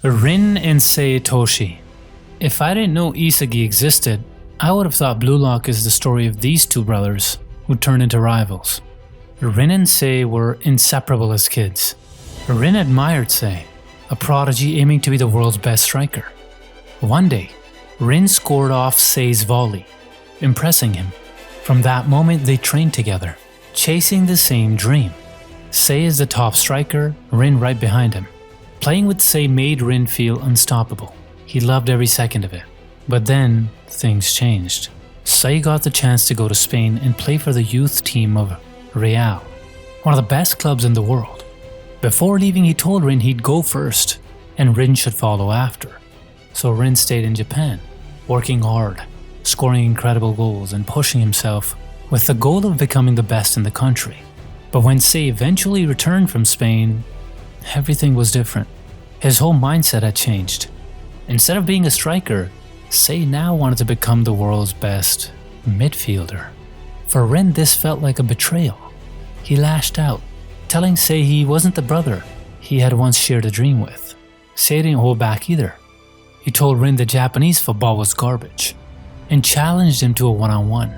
Rin and Sei Itoshi. If I didn't know Isagi existed, I would have thought Blue Lock is the story of these two brothers who turned into rivals. Rin and Sei were inseparable as kids. Rin admired Sei, a prodigy aiming to be the world's best striker. One day, Rin scored off Sei's volley, impressing him. From that moment, they trained together, chasing the same dream. Sei is the top striker, Rin right behind him. Playing with Sei made Rin feel unstoppable. He loved every second of it. But then, things changed. Sei got the chance to go to Spain and play for the youth team of Rayo, one of the best clubs in the world. Before leaving, he told Rin he'd go first, and Rin should follow after. So Rin stayed in Japan, working hard, scoring incredible goals and pushing himself with the goal of becoming the best in the country. But when Sei eventually returned from Spain, everything was different. His whole mindset had changed. Instead of being a striker, Sei now wanted to become the world's best midfielder. For Rin, this felt like a betrayal. He lashed out, telling Sei he wasn't the brother he had once shared a dream with. Sei didn't hold back either. He told Rin that Japanese football was garbage and challenged him to a one-on-one.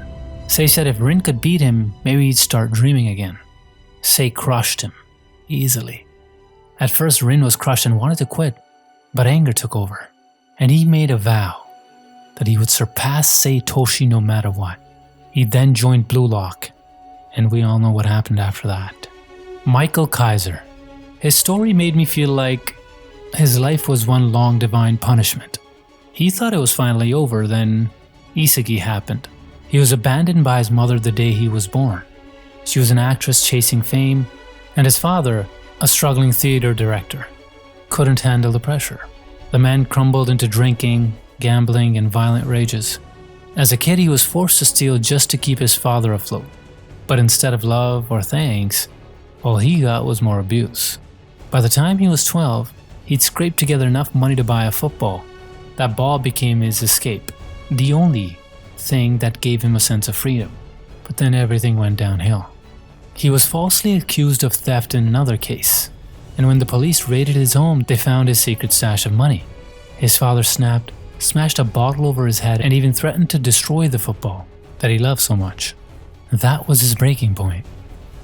Sei said if Rin could beat him, maybe he'd start dreaming again. Sei crushed him, easily. At first, Rin was crushed and wanted to quit, but anger took over, and he made a vow that he would surpass Sei Itoshi no matter what. He then joined Blue Lock, and we all know what happened after that. Michael Kaiser. His story made me feel like his life was one long divine punishment. He thought it was finally over, then Isagi happened. He was abandoned by his mother the day he was born. She was an actress chasing fame, and his father, a struggling theater director, couldn't handle the pressure. The man crumbled into drinking, gambling, and violent rages. As a kid, he was forced to steal just to keep his father afloat. But instead of love or thanks, all he got was more abuse. By the time he was 12, he'd scraped together enough money to buy a football. That ball became his escape, the only thing that gave him a sense of freedom. But then everything went downhill. He was falsely accused of theft in another case, and when the police raided his home, they found his secret stash of money. His father snapped, smashed a bottle over his head, and even threatened to destroy the football that he loved so much. That was his breaking point.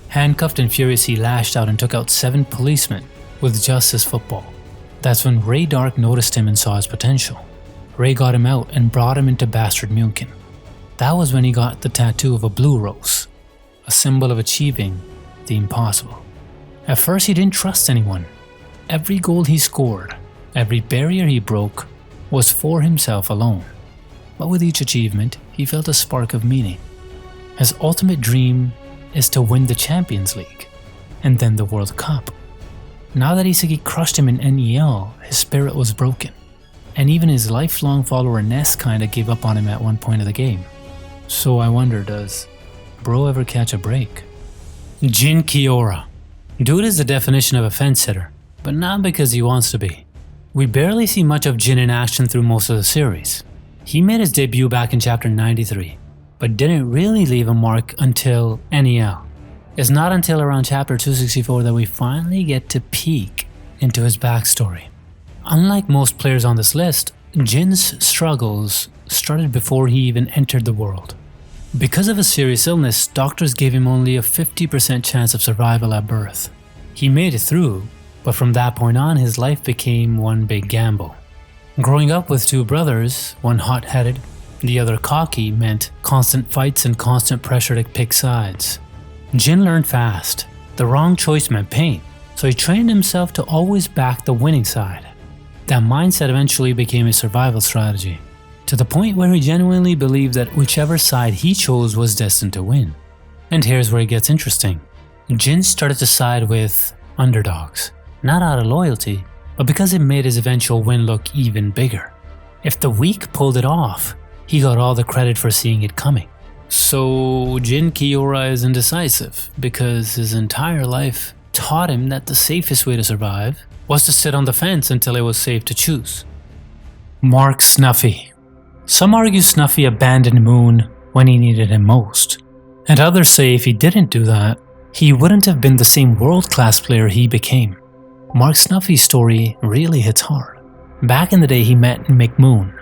Handcuffed and furious, he lashed out and took out 7 policemen with just his football. That's when Ray Dark noticed him and saw his potential. Ray got him out and brought him into Bastard Munkin. That was when he got the tattoo of a blue rose, a symbol of achieving the impossible. At first, he didn't trust anyone. Every goal he scored, every barrier he broke, was for himself alone. But with each achievement, he felt a spark of meaning. His ultimate dream is to win the Champions League, and then the World Cup. Now that Isagi crushed him in NEL, his spirit was broken. And even his lifelong follower Ness kinda gave up on him at one point of the game. So I wonder, does bro ever catch a break? Jin Kiyora. Dude is the definition of a fence sitter, but not because he wants to be. We barely see much of Jin in action through most of the series. He made his debut back in chapter 93, but didn't really leave a mark until NEL. It's not until around chapter 264 that we finally get to peek into his backstory. Unlike most players on this list, Jin's struggles started before he even entered the world. Because of a serious illness, doctors gave him only a 50% chance of survival at birth. He made it through, but from that point on, his life became one big gamble. Growing up with 2 brothers, one hot-headed, the other cocky, meant constant fights and constant pressure to pick sides. Jin learned fast. The wrong choice meant pain, so he trained himself to always back the winning side. That mindset eventually became his survival strategy, to the point where he genuinely believed that whichever side he chose was destined to win. And here's where it gets interesting. Jin started to side with underdogs, not out of loyalty, but because it made his eventual win look even bigger. If the weak pulled it off, he got all the credit for seeing it coming. So Jin Kiyora is indecisive because his entire life taught him that the safest way to survive was to sit on the fence until it was safe to choose. Mark Snuffy. Some argue Snuffy abandoned Moon when he needed him most, and others say if he didn't do that, he wouldn't have been the same world-class player he became. Mark Snuffy's story really hits hard. Back in the day, he met McMoon.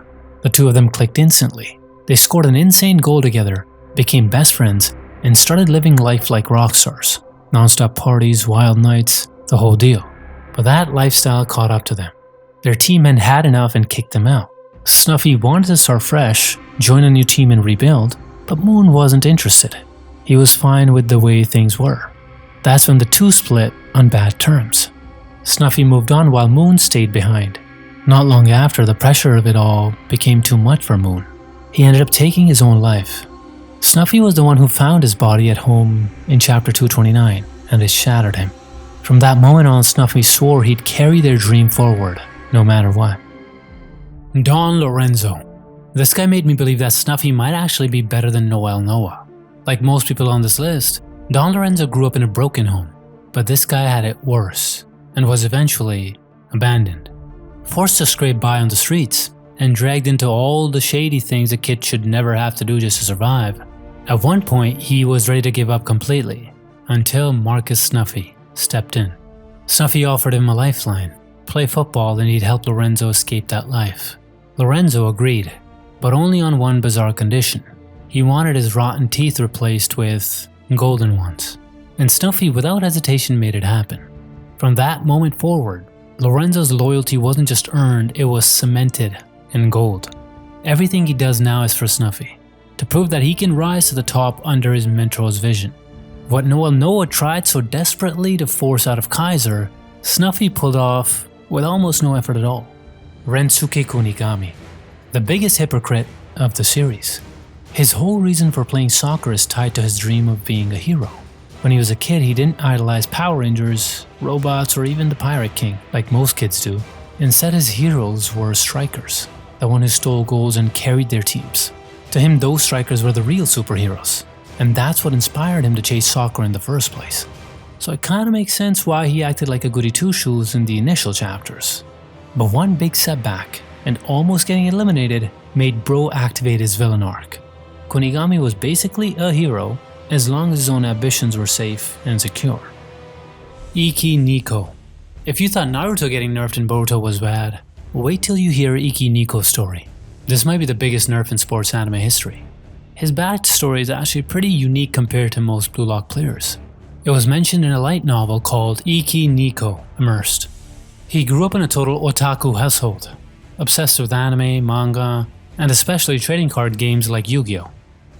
The two of them clicked instantly. They scored an insane goal together, became best friends, and started living life like rock stars. Non-stop parties, wild nights, the whole deal. But that lifestyle caught up to them. Their team had enough and kicked them out. Snuffy wanted to start fresh, join a new team and rebuild, but Moon wasn't interested. He was fine with the way things were. That's when the two split on bad terms. Snuffy moved on while Moon stayed behind. Not long after, the pressure of it all became too much for Moon. He ended up taking his own life. Snuffy was the one who found his body at home in chapter 229, and it shattered him. From that moment on, Snuffy swore he'd carry their dream forward, no matter what. Don Lorenzo. This guy made me believe that Snuffy might actually be better than Noel Noah. Like most people on this list, Don Lorenzo grew up in a broken home, but this guy had it worse, and was eventually abandoned. Forced to scrape by on the streets, and dragged into all the shady things a kid should never have to do just to survive. At one point, he was ready to give up completely, until Marcus Snuffy stepped in. Snuffy offered him a lifeline, play football, and he'd help Lorenzo escape that life. Lorenzo agreed, but only on one bizarre condition. He wanted his rotten teeth replaced with golden ones, and Snuffy without hesitation made it happen. From that moment forward, Lorenzo's loyalty wasn't just earned, it was cemented in gold. Everything he does now is for Snuffy, to prove that he can rise to the top under his mentor's vision. What Noel Noah tried so desperately to force out of Kaiser, Snuffy pulled off with almost no effort at all. Rensuke Kunigami, the biggest hypocrite of the series. His whole reason for playing soccer is tied to his dream of being a hero. When he was a kid, he didn't idolize Power Rangers, robots, or even the Pirate King, like most kids do. Instead, his heroes were strikers, the one who stole goals and carried their teams. To him, those strikers were the real superheroes, and that's what inspired him to chase soccer in the first place. So it kinda makes sense why he acted like a goody two-shoes in the initial chapters. But one big setback, and almost getting eliminated, made Bro activate his villain arc. Kunigami was basically a hero, as long as his own ambitions were safe and secure. Iki Niko. If you thought Naruto getting nerfed in Boruto was bad, wait till you hear Iki Niko's story. This might be the biggest nerf in sports anime history. His backstory is actually pretty unique compared to most Blue Lock players. It was mentioned in a light novel called Iki Niko Immersed. He grew up in a total otaku household, obsessed with anime, manga, and especially trading card games like Yu-Gi-Oh!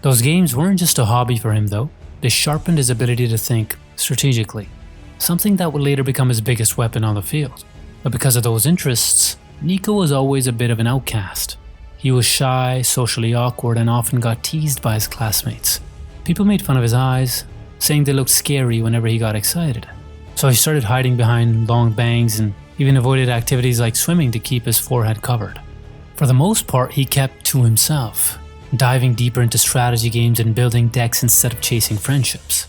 Those games weren't just a hobby for him though, they sharpened his ability to think strategically, something that would later become his biggest weapon on the field. But because of those interests, Niko was always a bit of an outcast. He was shy, socially awkward, and often got teased by his classmates. People made fun of his eyes, saying they looked scary whenever he got excited. So he started hiding behind long bangs and even avoided activities like swimming to keep his forehead covered. For the most part, he kept to himself, diving deeper into strategy games and building decks instead of chasing friendships.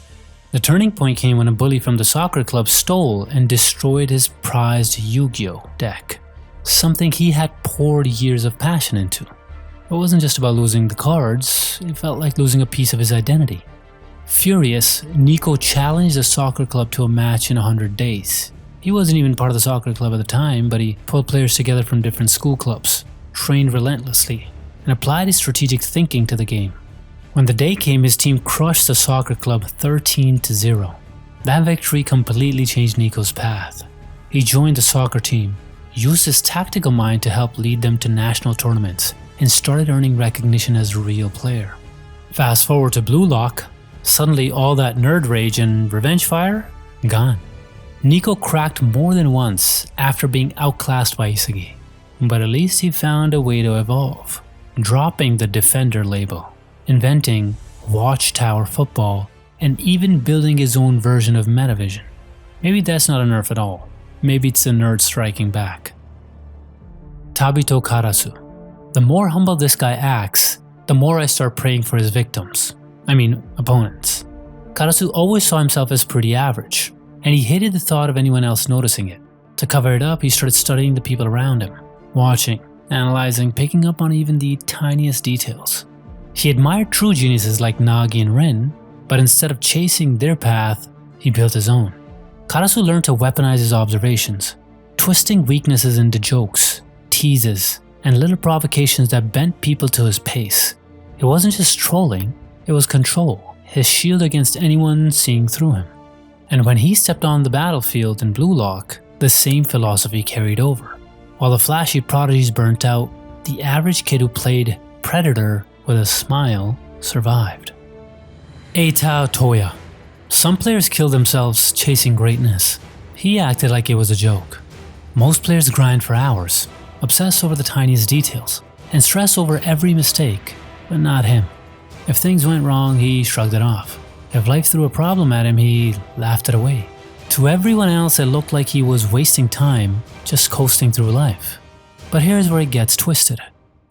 The turning point came when a bully from the soccer club stole and destroyed his prized Yu-Gi-Oh! Deck, something he had poured years of passion into. It wasn't just about losing the cards, it felt like losing a piece of his identity. Furious, Niko challenged the soccer club to a match in 100 days. He wasn't even part of the soccer club at the time, but he pulled players together from different school clubs, trained relentlessly, and applied his strategic thinking to the game. When the day came, his team crushed the soccer club 13-0. That victory completely changed Niko's path. He joined the soccer team, used his tactical mind to help lead them to national tournaments, and started earning recognition as a real player. Fast forward to Blue Lock, suddenly all that nerd rage and revenge fire, gone. Niko cracked more than once after being outclassed by Isagi, but at least he found a way to evolve, dropping the Defender label, inventing Watchtower Football, and even building his own version of Metavision. Maybe that's not a nerf at all. Maybe it's a nerd striking back. Tabito Karasu. The more humble this guy acts, the more I start praying for his victims. Opponents. Karasu always saw himself as pretty average, and he hated the thought of anyone else noticing it. To cover it up, he started studying the people around him, watching, analyzing, picking up on even the tiniest details. He admired true geniuses like Nagi and Rin, but instead of chasing their path, he built his own. Karasu learned to weaponize his observations, twisting weaknesses into jokes, teases and little provocations that bent people to his pace. It wasn't just trolling, it was control, his shield against anyone seeing through him. And when he stepped on the battlefield in Blue Lock, the same philosophy carried over. While the flashy prodigies burnt out, the average kid who played Predator with a smile survived. Eitao Toya. Some players kill themselves chasing greatness. He acted like it was a joke. Most players grind for hours, obsess over the tiniest details, and stress over every mistake, but not him. If things went wrong, he shrugged it off. If life threw a problem at him, he laughed it away. To everyone else, it looked like he was wasting time just coasting through life. But here's where it gets twisted.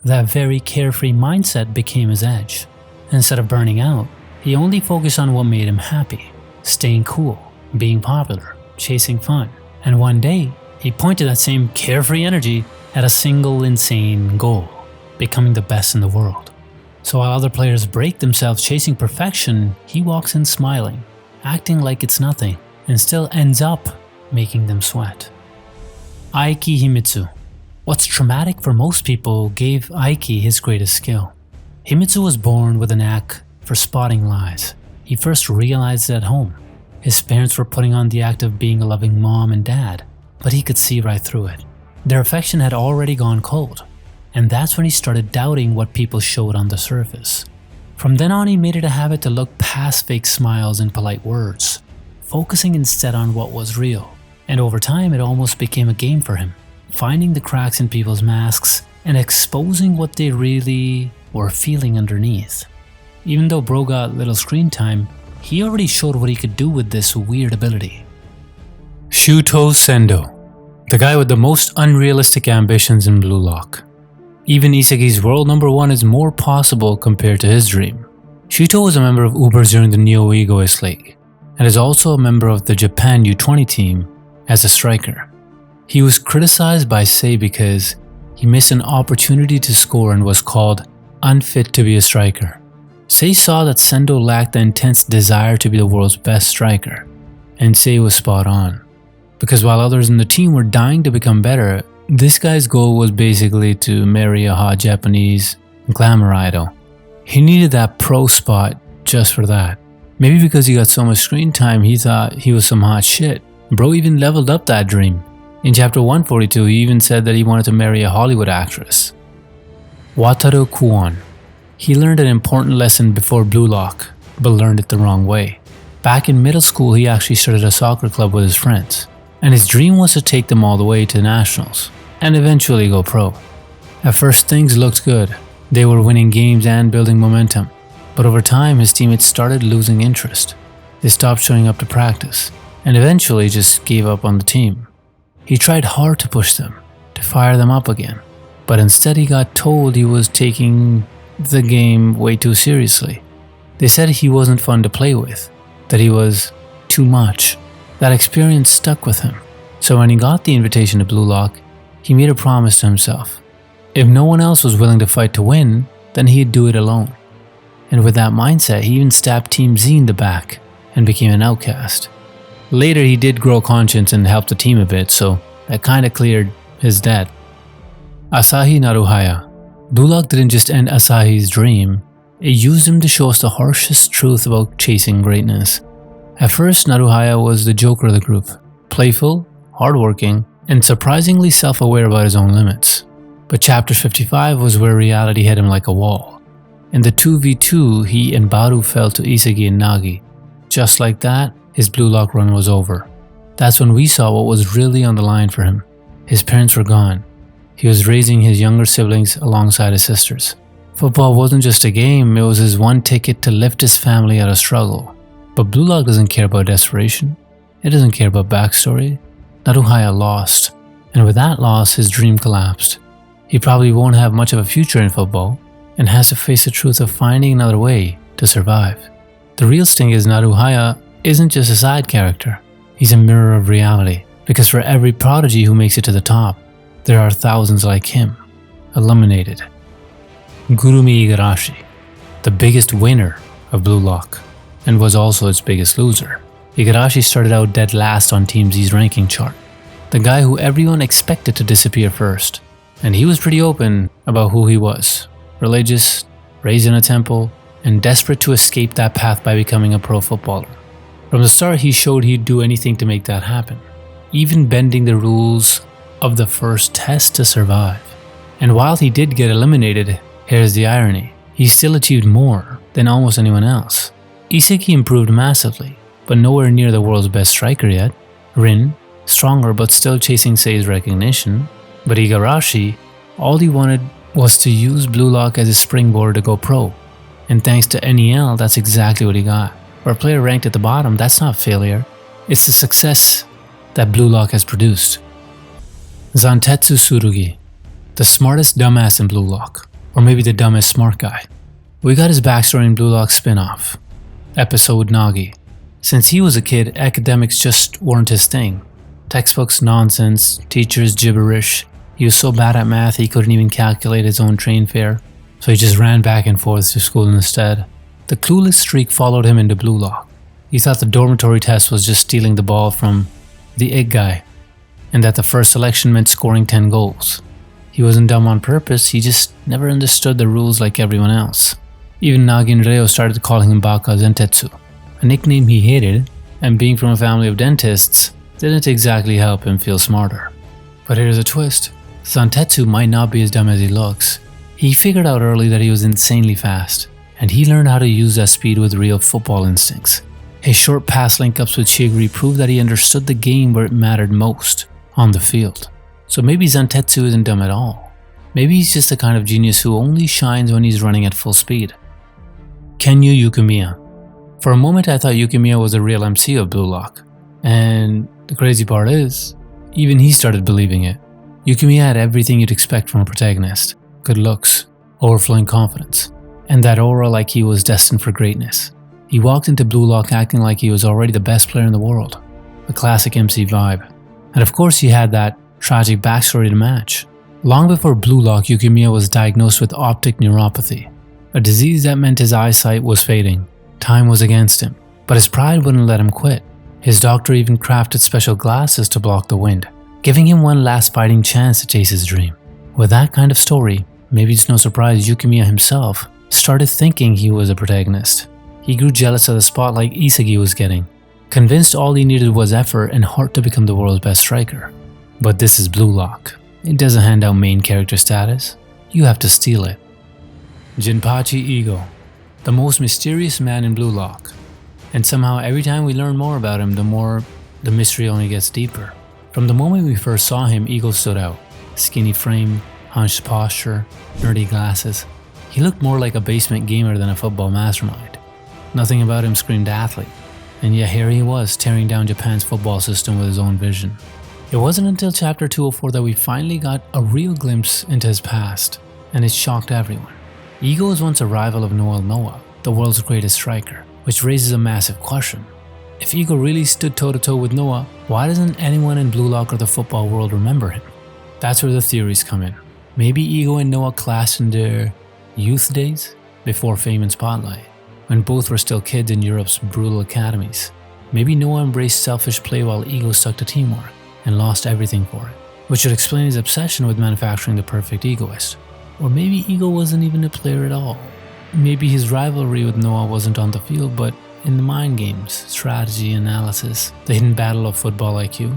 That very carefree mindset became his edge. Instead of burning out, he only focused on what made him happy, staying cool, being popular, chasing fun. And one day, he pointed that same carefree energy at a single insane goal, becoming the best in the world. So while other players break themselves chasing perfection, he walks in smiling, acting like it's nothing, and still ends up making them sweat. Aiki Himitsu. What's traumatic for most people gave Aiki his greatest skill. Himitsu was born with a knack for spotting lies. He first realized it at home. His parents were putting on the act of being a loving mom and dad, but he could see right through it. Their affection had already gone cold, and that's when he started doubting what people showed on the surface. From then on, he made it a habit to look past fake smiles and polite words, focusing instead on what was real. And over time, it almost became a game for him, finding the cracks in people's masks and exposing what they really were feeling underneath. Even though bro got little screen time, he already showed what he could do with this weird ability. Shuto Sendo, the guy with the most unrealistic ambitions in Blue Lock. Even Isagi's world number 1 is more possible compared to his dream. Shuto was a member of Ubers during the Neo Egoist League, and is also a member of the Japan U20 team as a striker. He was criticized by Sei because he missed an opportunity to score and was called unfit to be a striker. Sei saw that Sendo lacked the intense desire to be the world's best striker, and Sei was spot on. Because while others in the team were dying to become better, this guy's goal was basically to marry a hot Japanese glamour idol. He needed that pro spot just for that. Maybe because he got so much screen time, he thought he was some hot shit. Bro even leveled up that dream. In chapter 142, he even said that he wanted to marry a Hollywood actress. Wataru Kuon. He learned an important lesson before Blue Lock, but learned it the wrong way. Back in middle school, he actually started a soccer club with his friends, and his dream was to take them all the way to nationals, and eventually go pro. At first, things looked good. They were winning games and building momentum, but over time, his teammates started losing interest. They stopped showing up to practice, and eventually just gave up on the team. He tried hard to push them, to fire them up again, but instead he got told he was taking the game way too seriously. They said he wasn't fun to play with, that he was too much. That experience stuck with him. So when he got the invitation to Blue Lock, he made a promise to himself. If no one else was willing to fight to win, then he'd do it alone. And with that mindset, he even stabbed Team Z in the back and became an outcast. Later, he did grow conscience and helped the team a bit, so that kinda cleared his debt. Asahi Naruhaya. Blue Lock didn't just end Asahi's dream, it used him to show us the harshest truth about chasing greatness. At first, Naruhaya was the joker of the group, playful, hardworking, and surprisingly self-aware about his own limits. But chapter 55 was where reality hit him like a wall. In the 2v2, he and Barou fell to Isagi and Nagi. Just like that, his Blue Lock run was over. That's when we saw what was really on the line for him. His parents were gone. He was raising his younger siblings alongside his sisters. Football wasn't just a game, it was his one ticket to lift his family out of struggle. But Blue Lock doesn't care about desperation. It doesn't care about backstory. Naruhaya lost, and with that loss, his dream collapsed. He probably won't have much of a future in football, and has to face the truth of finding another way to survive. The real sting is Naruhaya isn't just a side character. He's a mirror of reality, because for every prodigy who makes it to the top, there are thousands like him, eliminated. Gurumi Igarashi, the biggest winner of Blue Lock, and was also its biggest loser. Igarashi started out dead last on Team Z's ranking chart, the guy who everyone expected to disappear first. and he was pretty open about who he was. Religious, raised in a temple, and desperate to escape that path by becoming a pro footballer. From the start, he showed he'd do anything to make that happen, even bending the rules of the first test to survive. And while he did get eliminated, here's the irony, he still achieved more than almost anyone else. Isagi improved massively, but nowhere near the world's best striker yet. Rin, stronger but still chasing Sei's recognition. But Igarashi, all he wanted was to use Blue Lock as a springboard to go pro. And thanks to NEL, that's exactly what he got. For a player ranked at the bottom, that's not failure. It's the success that Blue Lock has produced. Zantetsu Tsurugi, the smartest dumbass in Blue Lock. Or maybe the dumbest smart guy. We got his backstory in Blue Lock spin-off, episode Nagi. Since he was a kid, academics just weren't his thing. Textbooks nonsense, teachers gibberish. He was so bad at math he couldn't even calculate his own train fare, so he just ran back and forth to school instead. The clueless streak followed him into Blue Lock. He thought the dormitory test was just stealing the ball from the Ig guy, and that the first selection meant scoring 10 goals. He wasn't dumb on purpose, he just never understood the rules like everyone else. Even Nagi and Rayo started calling him Baka Zantetsu, a nickname he hated, and being from a family of dentists didn't exactly help him feel smarter. But here's a twist. Zantetsu might not be as dumb as he looks. He figured out early that he was insanely fast, and he learned how to use that speed with real football instincts. His short pass link-ups with Chiguri proved that he understood the game where it mattered most, on the field. So maybe Zantetsu isn't dumb at all. Maybe he's just the kind of genius who only shines when he's running at full speed. Kenyu Yukimiya. For a moment I thought Yukimiya was a real MC of Blue Lock. And the crazy part is, even he started believing it. Yukimiya had everything you'd expect from a protagonist. Good looks, overflowing confidence, and that aura like he was destined for greatness. He walked into Blue Lock acting like he was already the best player in the world. A classic MC vibe. And of course he had that tragic backstory to match. Long before Blue Lock, Yukimiya was diagnosed with optic neuropathy, a disease that meant his eyesight was fading. Time was against him, but his pride wouldn't let him quit. His doctor even crafted special glasses to block the wind, giving him one last fighting chance to chase his dream. With that kind of story, maybe it's no surprise Yukimiya himself started thinking he was a protagonist. He grew jealous of the spotlight Isagi was getting, convinced all he needed was effort and heart to become the world's best striker. But this is Blue Lock. It doesn't hand out main character status. You have to steal it. Jinpachi Ego, the most mysterious man in Blue Lock. And somehow every time we learn more about him, the more the mystery only gets deeper. From the moment we first saw him, Ego stood out. Skinny frame, hunched posture, nerdy glasses. He looked more like a basement gamer than a football mastermind. Nothing about him screamed athlete. And yet here he was, tearing down Japan's football system with his own vision. It wasn't until chapter 204 that we finally got a real glimpse into his past, and it shocked everyone. Ego was once a rival of Noah, the world's greatest striker, which raises a massive question. If Ego really stood toe-to-toe with Noah, why doesn't anyone in Blue Lock or the football world remember him? That's where the theories come in. Maybe Ego and Noah clashed in their youth days, before fame and spotlight, when both were still kids in Europe's brutal academies. Maybe Noah embraced selfish play while Ego stuck to teamwork, and lost everything for it, which would explain his obsession with manufacturing the perfect egoist. Or maybe Ego wasn't even a player at all. Maybe his rivalry with Noah wasn't on the field, but in the mind games, strategy, analysis, the hidden battle of football IQ.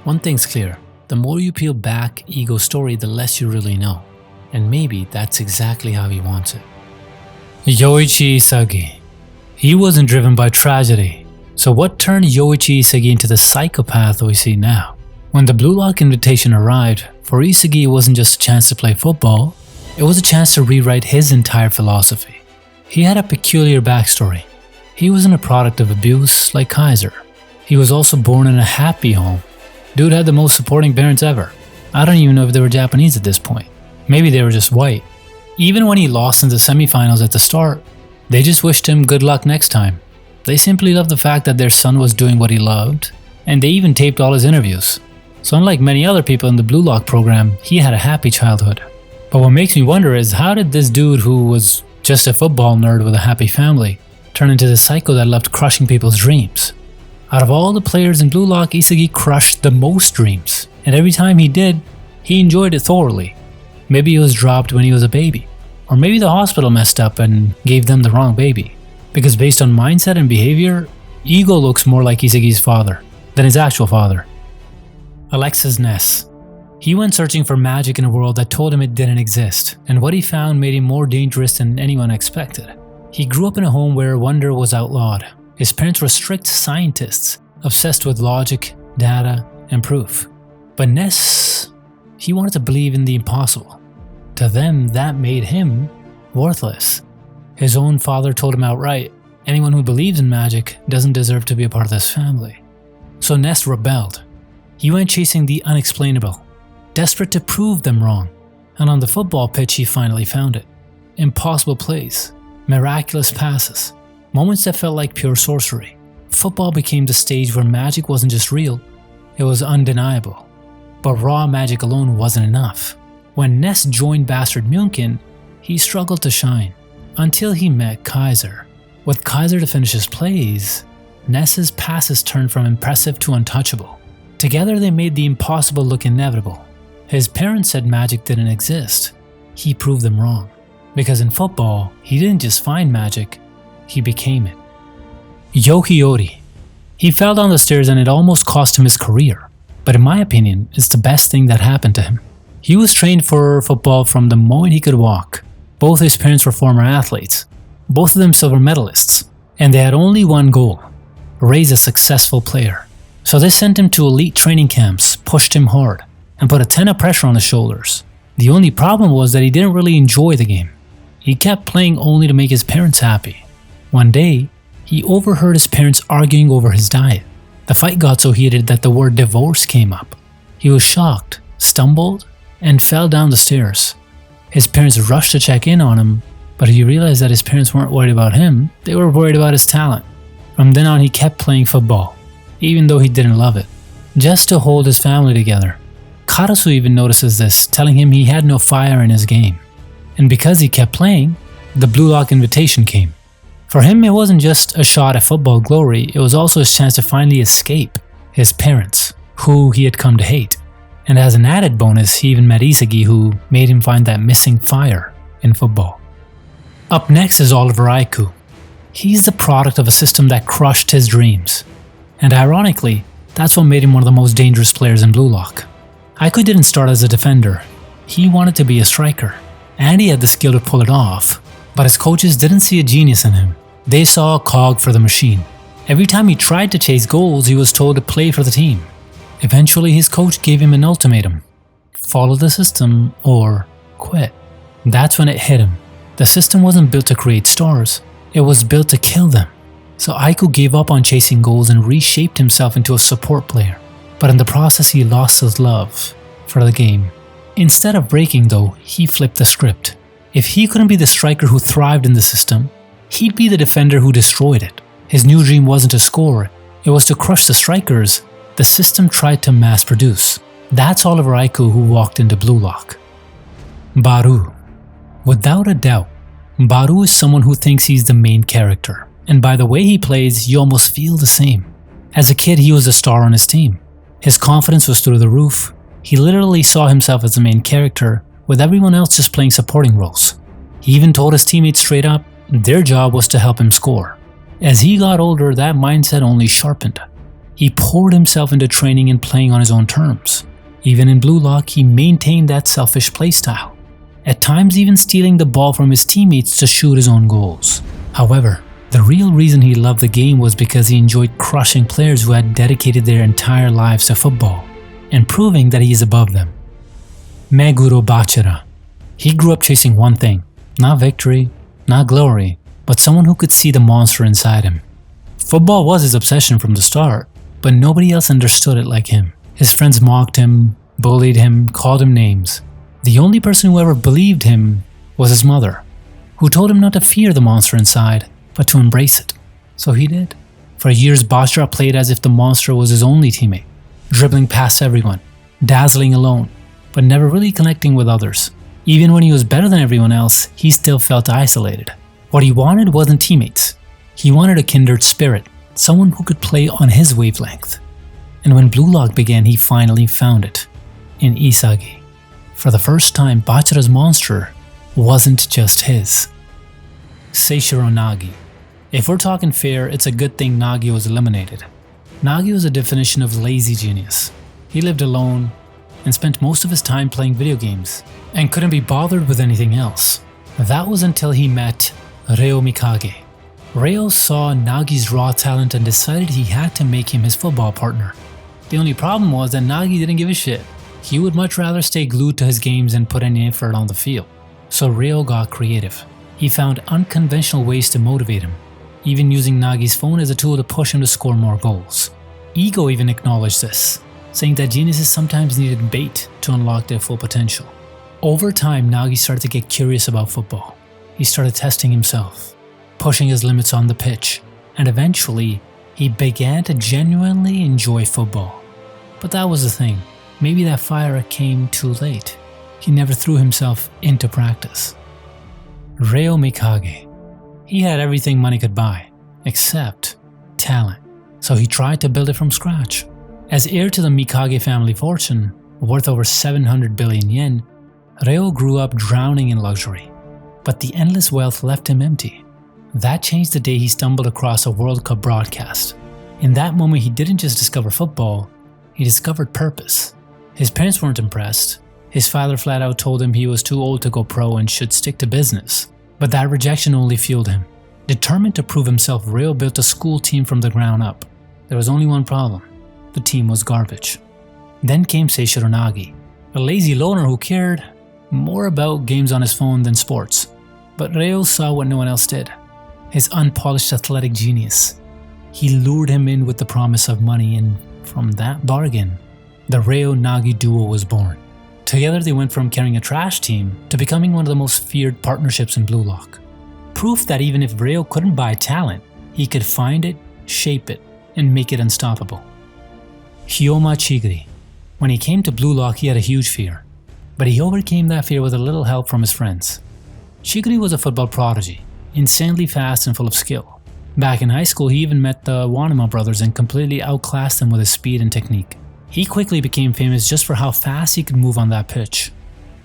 One thing's clear, the more you peel back Ego's story, the less you really know. And maybe that's exactly how he wants it. Yoichi Isagi. He wasn't driven by tragedy. So what turned Yoichi Isagi into the psychopath we see now? When the Blue Lock invitation arrived, for Isagi it wasn't just a chance to play football, it was a chance to rewrite his entire philosophy. He had a peculiar backstory. He wasn't a product of abuse like Kaiser. He was also born in a happy home. Dude had the most supporting parents ever. I don't even know if they were Japanese at this point. Maybe they were just white. Even when he lost in the semifinals at the start, they just wished him good luck next time. They simply loved the fact that their son was doing what he loved, and they even taped all his interviews. So unlike many other people in the Blue Lock program, he had a happy childhood. But what makes me wonder is, how did this dude who was just a football nerd with a happy family turn into the psycho that loved crushing people's dreams? Out of all the players in Blue Lock, Isagi crushed the most dreams, and every time he did, he enjoyed it thoroughly. Maybe it was dropped when he was a baby. Or maybe the hospital messed up and gave them the wrong baby. Because based on mindset and behavior, Ego looks more like Isagi's father than his actual father. Alexis Ness. He went searching for magic in a world that told him it didn't exist, and what he found made him more dangerous than anyone expected. He grew up in a home where wonder was outlawed. His parents were strict scientists, obsessed with logic, data, and proof. But Ness, he wanted to believe in the impossible. To them, that made him worthless. His own father told him outright, anyone who believes in magic doesn't deserve to be a part of this family. So Ness rebelled. He went chasing the unexplainable, desperate to prove them wrong. And on the football pitch, he finally found it. Impossible plays, miraculous passes, moments that felt like pure sorcery. Football became the stage where magic wasn't just real, it was undeniable. But raw magic alone wasn't enough. When Ness joined Bastard München, he struggled to shine, until he met Kaiser. With Kaiser to finish his plays, Ness's passes turned from impressive to untouchable. Together they made the impossible look inevitable. His parents said magic didn't exist. He proved them wrong. Because in football, he didn't just find magic, he became it. Yori. He fell down the stairs and it almost cost him his career. But in my opinion, it's the best thing that happened to him. He was trained for football from the moment he could walk. Both his parents were former athletes, both of them silver medalists, and they had only one goal: raise a successful player. So they sent him to elite training camps, pushed him hard, and put a ton of pressure on his shoulders. The only problem was that he didn't really enjoy the game. He kept playing only to make his parents happy. One day, he overheard his parents arguing over his diet. The fight got so heated that the word divorce came up. He was shocked, stumbled, and fell down the stairs. His parents rushed to check in on him, but he realized that his parents weren't worried about him, they were worried about his talent. From then on, he kept playing football, even though he didn't love it, just to hold his family together. Karasu even notices this, telling him he had no fire in his game. And because he kept playing, the Blue Lock invitation came. For him, it wasn't just a shot at football glory, it was also his chance to finally escape his parents, who he had come to hate. And as an added bonus, he even met Isagi, who made him find that missing fire in football. Up next is Oliver Aiku. He's the product of a system that crushed his dreams. And ironically, that's what made him one of the most dangerous players in Blue Lock. Aiku didn't start as a defender. He wanted to be a striker, and he had the skill to pull it off. But his coaches didn't see a genius in him. They saw a cog for the machine. Every time he tried to chase goals, he was told to play for the team. Eventually, his coach gave him an ultimatum: follow the system or quit. That's when it hit him. The system wasn't built to create stars, it was built to kill them. So Aiku gave up on chasing goals and reshaped himself into a support player. But in the process, he lost his love for the game. Instead of breaking though, he flipped the script. If he couldn't be the striker who thrived in the system, he'd be the defender who destroyed it. His new dream wasn't to score, it was to crush the strikers the system tried to mass produce. That's Oliver Aiku who walked into Blue Lock. Barou. Without a doubt, Barou is someone who thinks he's the main character. And by the way he plays, you almost feel the same. As a kid, he was the star on his team. His confidence was through the roof. He literally saw himself as the main character, with everyone else just playing supporting roles. He even told his teammates straight up, their job was to help him score. As he got older, that mindset only sharpened. He poured himself into training and playing on his own terms. Even in Blue Lock, he maintained that selfish playstyle, at times even stealing the ball from his teammates to shoot his own goals. However, the real reason he loved the game was because he enjoyed crushing players who had dedicated their entire lives to football, and proving that he is above them. Meguro Bachira. He grew up chasing one thing, not victory, not glory, but someone who could see the monster inside him. Football was his obsession from the start, but nobody else understood it like him. His friends mocked him, bullied him, called him names. The only person who ever believed him was his mother, who told him not to fear the monster inside, but to embrace it. So he did. For years, Bachira played as if the monster was his only teammate, dribbling past everyone, dazzling alone, but never really connecting with others. Even when he was better than everyone else, he still felt isolated. What he wanted wasn't teammates. He wanted a kindred spirit, someone who could play on his wavelength. And when Blue Lock began, he finally found it in Isagi. For the first time, Bachira's monster wasn't just his. Seishiro Nagi. If we're talking fair, it's a good thing Nagi was eliminated. Nagi was a definition of lazy genius. He lived alone and spent most of his time playing video games and couldn't be bothered with anything else. That was until he met Rayo Mikage. Rayo saw Nagi's raw talent and decided he had to make him his football partner. The only problem was that Nagi didn't give a shit. He would much rather stay glued to his games and put any effort on the field. So Rayo got creative. He found unconventional ways to motivate him, even using Nagi's phone as a tool to push him to score more goals. Ego even acknowledged this, saying that geniuses sometimes needed bait to unlock their full potential. Over time, Nagi started to get curious about football. He started testing himself, pushing his limits on the pitch, and eventually, he began to genuinely enjoy football. But that was the thing. Maybe that fire came too late. He never threw himself into practice. Rayo Mikage. He had everything money could buy, except talent. So he tried to build it from scratch. As heir to the Mikage family fortune, worth over 700 billion yen, Rayo grew up drowning in luxury. But the endless wealth left him empty. That changed the day he stumbled across a World Cup broadcast. In that moment, he didn't just discover football, he discovered purpose. His parents weren't impressed. His father flat out told him he was too old to go pro and should stick to business. But that rejection only fueled him. Determined to prove himself, Rayo built a school team from the ground up. There was only one problem. The team was garbage. Then came Seishiro Nagi, a lazy loner who cared more about games on his phone than sports. But Rayo saw what no one else did. His unpolished athletic genius. He lured him in with the promise of money, and from that bargain, the Rayo Nagi duo was born. Together they went from carrying a trash team to becoming one of the most feared partnerships in Blue Lock. Proof that even if Rayo couldn't buy talent, he could find it, shape it, and make it unstoppable. Hyoma Chiguri. When he came to Blue Lock, he had a huge fear, but he overcame that fear with a little help from his friends. Chiguri was a football prodigy, insanely fast and full of skill. Back in high school, he even met the Wanama brothers and completely outclassed them with his speed and technique. He quickly became famous just for how fast he could move on that pitch.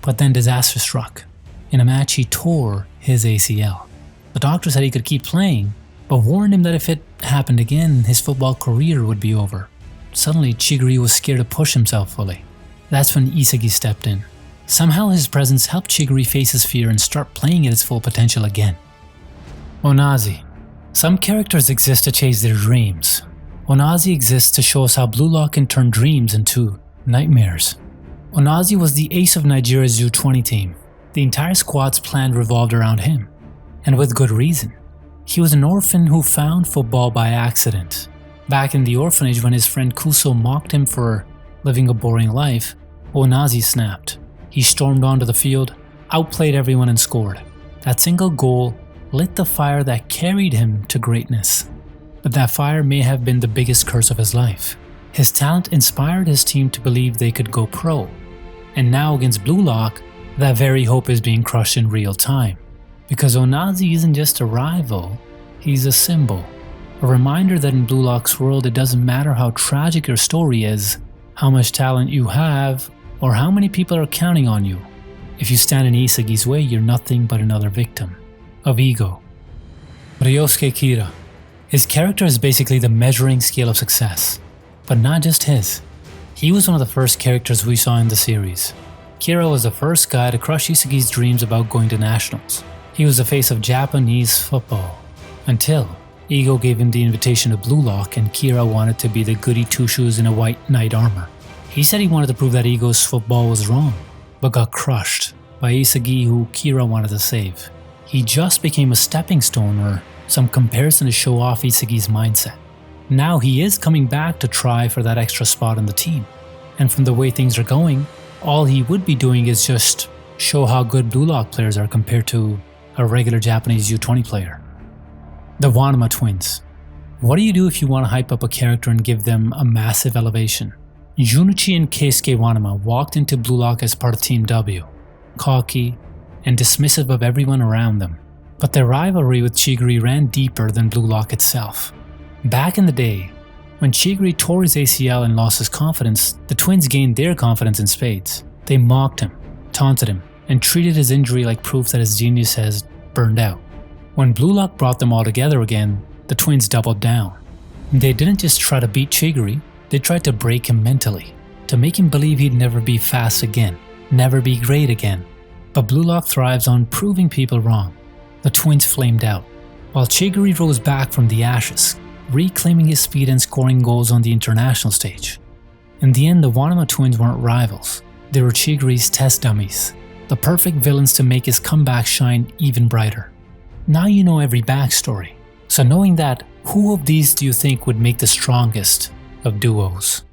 But then disaster struck. In a match, he tore his ACL. The doctor said he could keep playing, but warned him that if it happened again, his football career would be over. Suddenly, Chiguri was scared to push himself fully. That's when Isagi stepped in. Somehow his presence helped Chiguri face his fear and start playing at its full potential again. Onazi. Some characters exist to chase their dreams. Onazi exists to show us how Blue Lock can turn dreams into nightmares. Onazi was the ace of Nigeria's U20 team. The entire squad's plan revolved around him, and with good reason. He was an orphan who found football by accident. Back in the orphanage, when his friend Kuso mocked him for living a boring life, Onazi snapped. He stormed onto the field, outplayed everyone and scored. That single goal lit the fire that carried him to greatness. But that fire may have been the biggest curse of his life. His talent inspired his team to believe they could go pro. And now against Blue Lock, that very hope is being crushed in real time. Because Onazi isn't just a rival, he's a symbol. A reminder that in Blue Lock's world, it doesn't matter how tragic your story is, how much talent you have, or how many people are counting on you. If you stand in Isagi's way, you're nothing but another victim of ego. Ryosuke Kira. His character is basically the measuring scale of success, but not just his. He was one of the first characters we saw in the series. Kira was the first guy to crush Isagi's dreams about going to nationals. He was the face of Japanese football, until Ego gave him the invitation to Blue Lock and Kira wanted to be the goody two-shoes in a white knight armor. He said he wanted to prove that Ego's football was wrong, but got crushed by Isagi, who Kira wanted to save. He just became a stepping stone or some comparison to show off Isagi's mindset. Now he is coming back to try for that extra spot on the team. And from the way things are going, all he would be doing is just show how good Blue Lock players are compared to a regular Japanese U20 player. The Wanama twins. What do you do if you want to hype up a character and give them a massive elevation? Junichi and Keisuke Wanama walked into Blue Lock as part of Team W, cocky and dismissive of everyone around them. But their rivalry with Chiguri ran deeper than Blue Lock itself. Back in the day, when Chiguri tore his ACL and lost his confidence, the twins gained their confidence in spades. They mocked him, taunted him, and treated his injury like proof that his genius has burned out. When Blue Lock brought them all together again, the twins doubled down. They didn't just try to beat Chiguri, they tried to break him mentally, to make him believe he'd never be fast again, never be great again. But Blue Lock thrives on proving people wrong. The twins flamed out, while Chiguri rose back from the ashes, reclaiming his speed and scoring goals on the international stage. In the end, the Wanama twins weren't rivals. They were Chiguri's test dummies, the perfect villains to make his comeback shine even brighter. Now you know every backstory, so knowing that, who of these do you think would make the strongest of duos?